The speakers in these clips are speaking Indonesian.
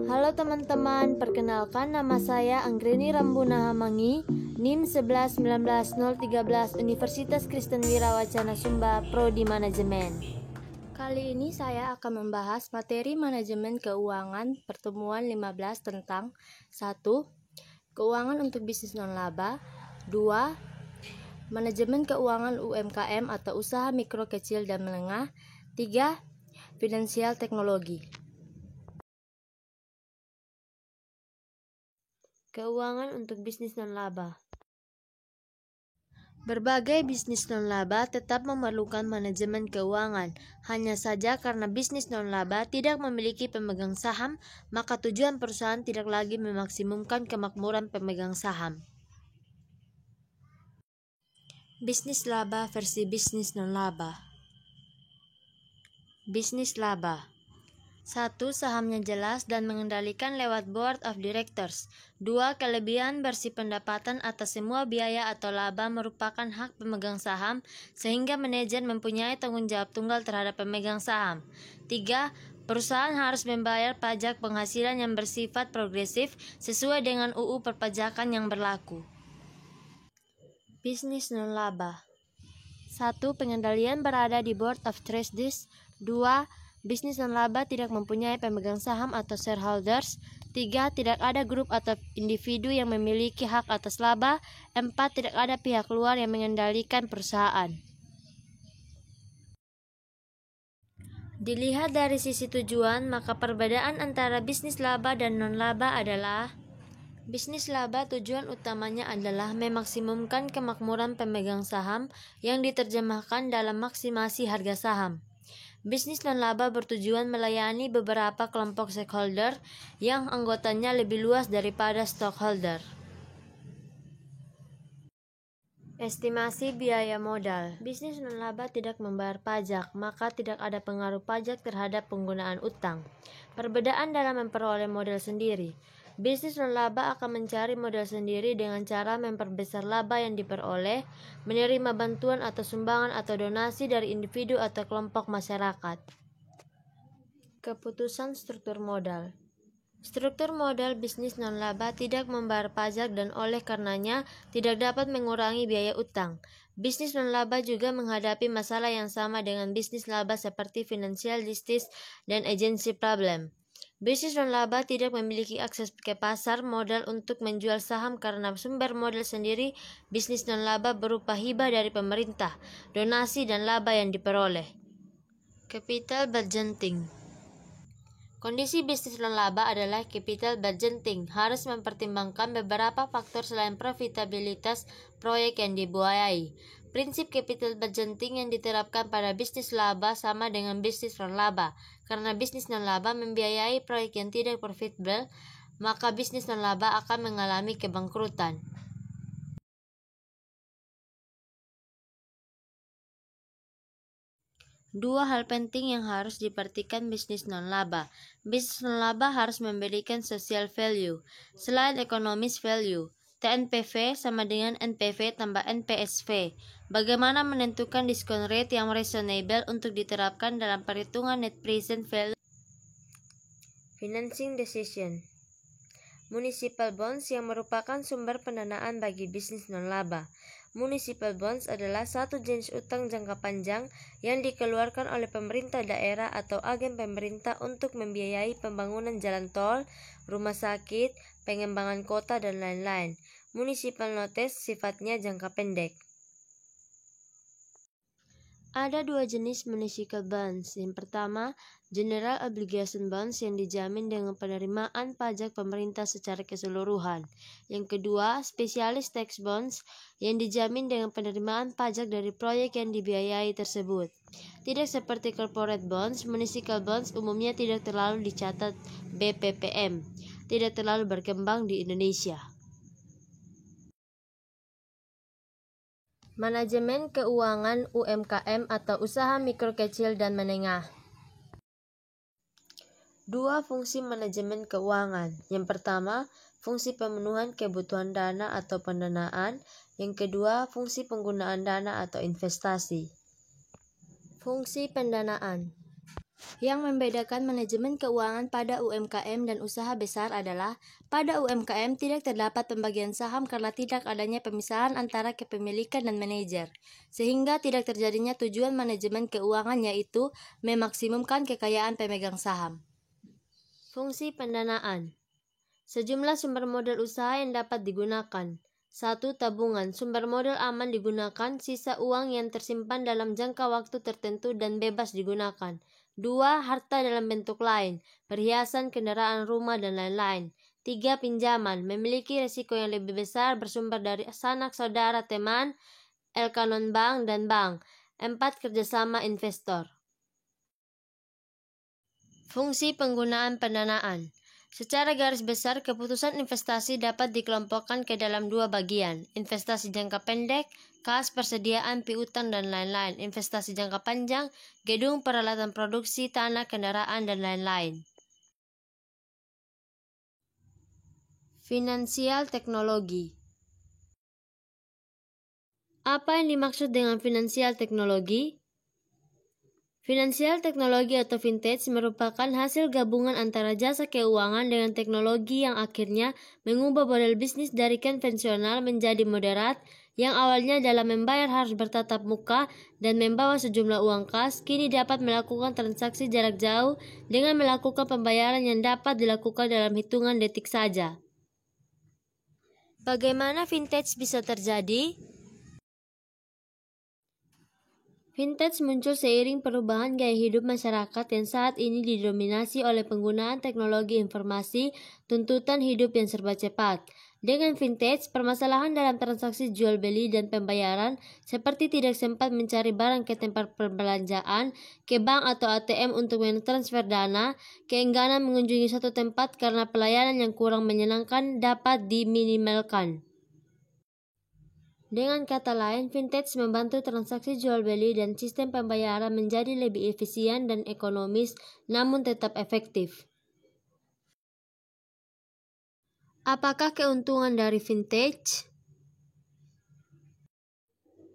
Halo teman-teman, perkenalkan nama saya Anggreni Rambuna Hamangi, NIM 1119013 Universitas Kristen Wirawacana Sumba, Prodi Manajemen. Kali ini saya akan membahas materi manajemen keuangan pertemuan 15 tentang 1. Keuangan untuk bisnis non-laba. 2. Manajemen keuangan UMKM atau usaha mikro, kecil, dan menengah. 3. Finansial teknologi. Keuangan untuk bisnis non-laba. Berbagai bisnis non-laba tetap memerlukan manajemen keuangan. Hanya saja karena bisnis non-laba tidak memiliki pemegang saham, maka tujuan perusahaan tidak lagi memaksimumkan kemakmuran pemegang saham. Bisnis laba versi bisnis non-laba. Bisnis laba. 1. Sahamnya jelas dan mengendalikan lewat Board of Directors. 2. Kelebihan bersih pendapatan atas semua biaya atau laba merupakan hak pemegang saham, sehingga manajer mempunyai tanggung jawab tunggal terhadap pemegang saham. 3. Perusahaan harus membayar pajak penghasilan yang bersifat progresif sesuai dengan UU perpajakan yang berlaku. Bisnis non-laba. 1. Pengendalian berada di Board of Trustees. 2. Bisnis non-laba tidak mempunyai pemegang saham atau shareholders. 3. Tidak ada grup atau individu yang memiliki hak atas laba. 4. Tidak ada pihak luar yang mengendalikan perusahaan. Dilihat dari sisi tujuan, maka perbedaan antara bisnis laba dan non-laba adalah: bisnis laba tujuan utamanya adalah memaksimumkan kemakmuran pemegang saham yang diterjemahkan dalam maksimasi harga saham. Bisnis non-laba bertujuan melayani beberapa kelompok stakeholder yang anggotanya lebih luas daripada stockholder. Estimasi biaya modal. Bisnis non-laba tidak membayar pajak, maka tidak ada pengaruh pajak terhadap penggunaan utang. Perbedaan dalam memperoleh modal sendiri. Bisnis non-laba akan mencari modal sendiri dengan cara memperbesar laba yang diperoleh, menerima bantuan atau sumbangan atau donasi dari individu atau kelompok masyarakat. Keputusan struktur modal. Struktur modal bisnis non-laba tidak membayar pajak dan oleh karenanya tidak dapat mengurangi biaya utang. Bisnis non-laba juga menghadapi masalah yang sama dengan bisnis laba seperti financial distress dan agency problem. Bisnis non-laba tidak memiliki akses ke pasar modal untuk menjual saham karena sumber modal sendiri bisnis non-laba berupa hibah dari pemerintah, donasi, dan laba yang diperoleh. Capital budgeting. Kondisi bisnis non-laba adalah capital budgeting harus mempertimbangkan beberapa faktor selain profitabilitas proyek yang dibiayai. Prinsip capital budgeting yang diterapkan pada bisnis laba sama dengan bisnis non-laba. Karena bisnis non-laba membiayai proyek yang tidak profitable, maka bisnis non-laba akan mengalami kebangkrutan. Dua hal penting yang harus diperhatikan bisnis non-laba. Bisnis non-laba harus memberikan social value. Selain economic value, TNPV sama dengan NPV tambah NPSV. Bagaimana menentukan discount rate yang reasonable untuk diterapkan dalam perhitungan net present value? Financing decision. Municipal bonds yang merupakan sumber pendanaan bagi bisnis non-laba. Municipal bonds adalah satu jenis utang jangka panjang yang dikeluarkan oleh pemerintah daerah atau agen pemerintah untuk membiayai pembangunan jalan tol, rumah sakit, pengembangan kota, dan lain-lain. Municipal notes sifatnya jangka pendek. Ada dua jenis municipal bonds. Yang pertama, general obligation bonds yang dijamin dengan penerimaan pajak pemerintah secara keseluruhan. Yang kedua, specialist tax bonds yang dijamin dengan penerimaan pajak dari proyek yang dibiayai tersebut. Tidak seperti corporate bonds, municipal bonds umumnya tidak terlalu dicatat BPPM, tidak terlalu berkembang di Indonesia. Manajemen keuangan UMKM atau usaha mikro, kecil, dan menengah. Dua fungsi manajemen keuangan. Yang pertama, fungsi pemenuhan kebutuhan dana atau pendanaan. Yang kedua, fungsi penggunaan dana atau investasi. Fungsi pendanaan. Yang membedakan manajemen keuangan pada UMKM dan usaha besar adalah, pada UMKM tidak terdapat pembagian saham karena tidak adanya pemisahan antara kepemilikan dan manajer, sehingga tidak terjadinya tujuan manajemen keuangan yaitu memaksimumkan kekayaan pemegang saham. Fungsi pendanaan. Sejumlah sumber modal usaha yang dapat digunakan. 1. Tabungan. Sumber modal aman digunakan, sisa uang yang tersimpan dalam jangka waktu tertentu dan bebas digunakan. 2. Harta dalam bentuk lain, perhiasan, kendaraan, rumah, dan lain-lain. 3. Pinjaman. Memiliki risiko yang lebih besar, bersumber dari sanak saudara, teman, LK non-bank, dan bank. 4. Kerjasama investor. Fungsi penggunaan pendanaan. Secara garis besar, keputusan investasi dapat dikelompokkan ke dalam dua bagian: investasi jangka pendek, kas, persediaan, piutang, dan lain-lain; investasi jangka panjang, gedung, peralatan produksi, tanah, kendaraan, dan lain-lain. Finansial teknologi. Apa yang dimaksud dengan finansial teknologi? Finansial teknologi atau fintech merupakan hasil gabungan antara jasa keuangan dengan teknologi yang akhirnya mengubah model bisnis dari konvensional menjadi moderat, yang awalnya dalam membayar harus bertatap muka dan membawa sejumlah uang kas, kini dapat melakukan transaksi jarak jauh dengan melakukan pembayaran yang dapat dilakukan dalam hitungan detik saja. Bagaimana fintech bisa terjadi? Fintech muncul seiring perubahan gaya hidup masyarakat yang saat ini didominasi oleh penggunaan teknologi informasi, tuntutan hidup yang serba cepat. Dengan fintech, permasalahan dalam transaksi jual beli dan pembayaran seperti tidak sempat mencari barang ke tempat perbelanjaan, ke bank atau ATM untuk mentransfer dana, keengganan mengunjungi satu tempat karena pelayanan yang kurang menyenangkan dapat diminimalkan. Dengan kata lain, fintech membantu transaksi jual beli dan sistem pembayaran menjadi lebih efisien dan ekonomis, namun tetap efektif. Apakah keuntungan dari fintech?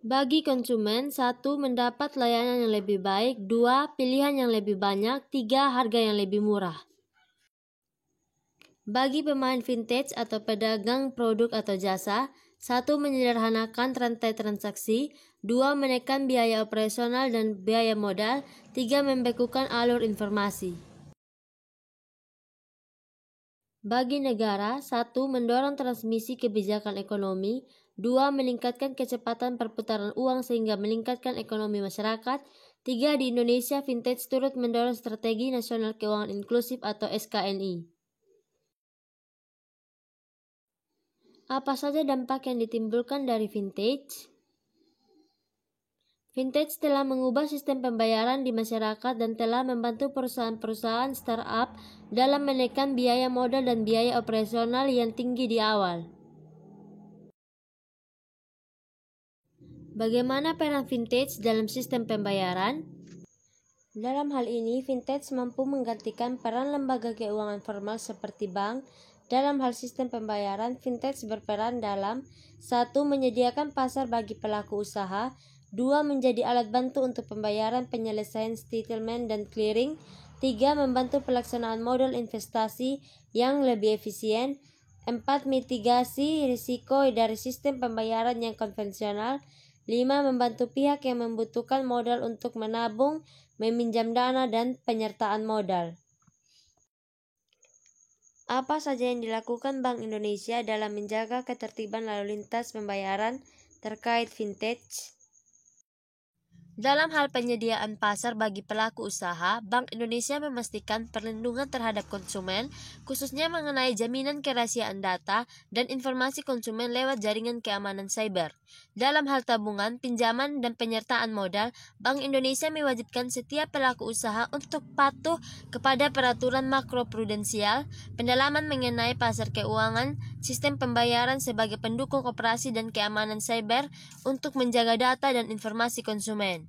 Bagi konsumen, 1. Mendapat layanan yang lebih baik, 2. Pilihan yang lebih banyak, 3. Harga yang lebih murah. Bagi pemain fintech atau pedagang produk atau jasa, 1. Menyederhanakan rantai transaksi, 2. Menekan biaya operasional dan biaya modal, 3. Membekukan alur informasi. Bagi negara, 1. Mendorong transmisi kebijakan ekonomi, 2. Meningkatkan kecepatan perputaran uang sehingga meningkatkan ekonomi masyarakat, 3. Di Indonesia, fintech turut mendorong strategi nasional keuangan inklusif atau SKNI. Apa saja dampak yang ditimbulkan dari fintech? Fintech telah mengubah sistem pembayaran di masyarakat dan telah membantu perusahaan-perusahaan startup dalam menekan biaya modal dan biaya operasional yang tinggi di awal. Bagaimana peran fintech dalam sistem pembayaran? Dalam hal ini, fintech mampu menggantikan peran lembaga keuangan formal seperti bank. Dalam hal sistem pembayaran, fintech berperan dalam 1. Menyediakan pasar bagi pelaku usaha, 2. Menjadi alat bantu untuk pembayaran, penyelesaian settlement dan clearing, 3. Membantu pelaksanaan model investasi yang lebih efisien, 4. Mitigasi risiko dari sistem pembayaran yang konvensional, 5. Membantu pihak yang membutuhkan modal untuk menabung, meminjam dana, dan penyertaan modal. Apa saja yang dilakukan Bank Indonesia dalam menjaga ketertiban lalu lintas pembayaran terkait fintech? Dalam hal penyediaan pasar bagi pelaku usaha, Bank Indonesia memastikan perlindungan terhadap konsumen, khususnya mengenai jaminan kerahasiaan data dan informasi konsumen lewat jaringan keamanan cyber. Dalam hal tabungan, pinjaman, dan penyertaan modal, Bank Indonesia mewajibkan setiap pelaku usaha untuk patuh kepada peraturan makroprudensial, pendalaman mengenai pasar keuangan, sistem pembayaran sebagai pendukung operasi dan keamanan cyber untuk menjaga data dan informasi konsumen.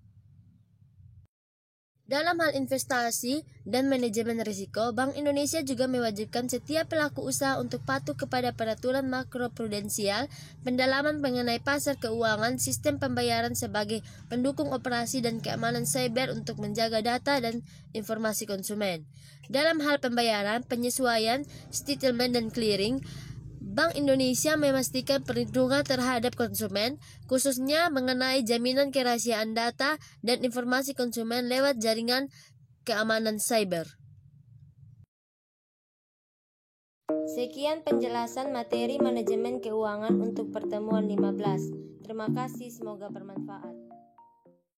Dalam hal investasi dan manajemen risiko, Bank Indonesia juga mewajibkan setiap pelaku usaha untuk patuh kepada peraturan makroprudensial, pendalaman mengenai pasar keuangan, sistem pembayaran sebagai pendukung operasi dan keamanan cyber untuk menjaga data dan informasi konsumen. Dalam hal pembayaran, penyesuaian, settlement dan clearing, Bank Indonesia memastikan perlindungan terhadap konsumen, khususnya mengenai jaminan kerahasiaan data dan informasi konsumen lewat jaringan keamanan cyber. Sekian penjelasan materi manajemen keuangan untuk pertemuan 15. Terima kasih, semoga bermanfaat.